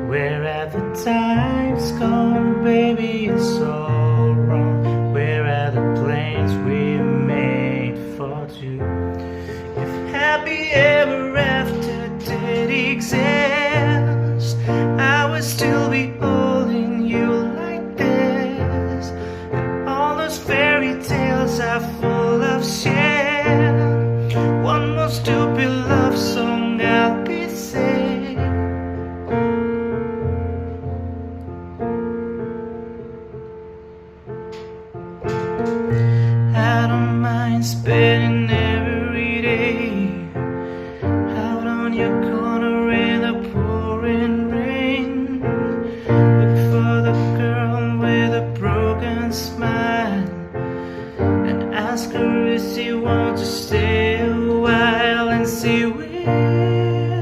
Where have the times gone, baby, it's all wrong. Where are the plans we made for two? If happy ever after did exist, I would still be holding you like this. And all those fairy tales are full of shit. One more stupid love song, I'll be sick. I don't mind spending every day out on your corner in the pouring rain. Look for the girl with a broken smile and ask her if she wants to stay a while and see